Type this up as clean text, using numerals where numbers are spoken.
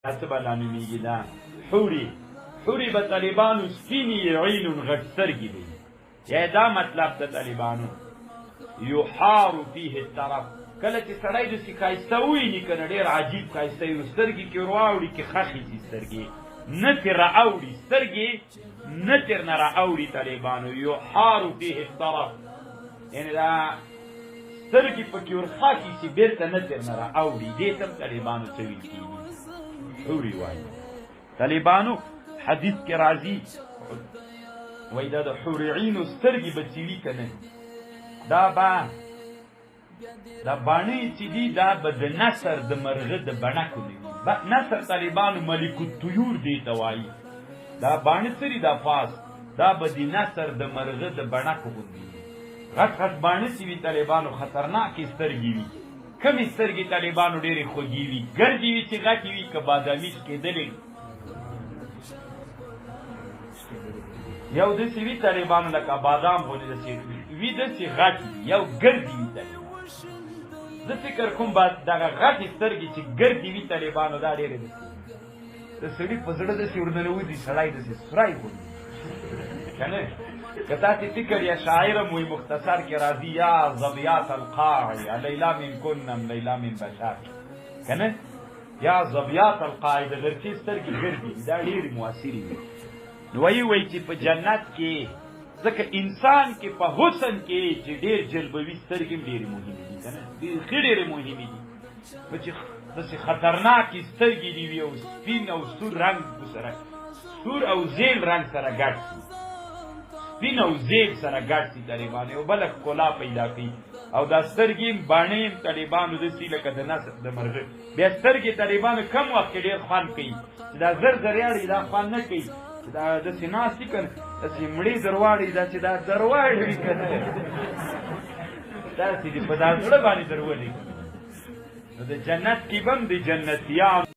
حسب میگی دا حوری به طالبانو سپینی عینون غټ سترګې دي یا دا مطلب د طالبانو یحار فیه الطرف کله چې سړی داسې ښایسته وویني که نه ډېر عجیب ښایسته وي سترګې کې ورواوړي کې خښې شي سترګې نه ترې رااوړي سترګې نه تر نه رااوړي طالبانو یحار فیه الطرف یعنې دا سترګې پکې ورخاکې چې بېرته نه تر نه رااوړي دې ته هم طالبانو څه ویل کېږي حوري وایي طالبانو حدیث کې راځي وایي دا د حورعینو سترګې به څیړي که نه دا باڼې چې دي دا به د نثر د مرغه د بڼکو نه وي نثر طالبانو ملک الطیور دې ته وایي دا باڼې څه دي دا فاس دا به د نثر د مرغه د بڼکو غوندې وي غټ غټ باڼې چې وي طالبانو خطرناکې سترګې وي کمې سترګې طالبانو ډېرې خوږې وي ګردې وي چې غټې وي که بادامیش کېدلې یو داسې وي طالبانو لکه بادام غوندې داسې وي داسې غټې یو ګردې وي طالبانو زه فکر کوم دغه غټې سترګې چې ګردې وي طالبانو دا ډېرې داسې د سړي په زړه داسې ورننوځي سړی داسې سوری غوندې که نه که تاسې فکر یا شاعرم وی مختصر کې راځي یا ظبیات القاع لیلا من کنم لیلا من بشر که نه یا ظبیات القاع د غرچې سترګې ګردې دا ډېرې مؤثرې وي نو وایي چې په جنت کې ځکه انسان کې په حسن کې چې ډېر جلبوي سترګې هم ډېرې مهمې دي که نه بیخي ډېرې مهمې دي نو چې داسې خطرناکې سترګې دي وي او سپین او سور رنګ سره سور او زیل رنګ سره ګډ شي سپین او زیب سره ګډ شي طالبانو یو بله ښکلا پیدا کوي او دا سترګې هم باڼې هم طالبانو داسې لکه د نثر د مرغه بیا سترګې طالبانو کم وخت کې ډېر خوند کوي چې دا زر زریاړي دا خوند نه کوي چې دا داسې ناست وي که نه داسې مړې درواړي دا چې دا درواړي وي که نه داسې دي په دا زړه باندې درولي نو د جنت کې به هم د جنتیانو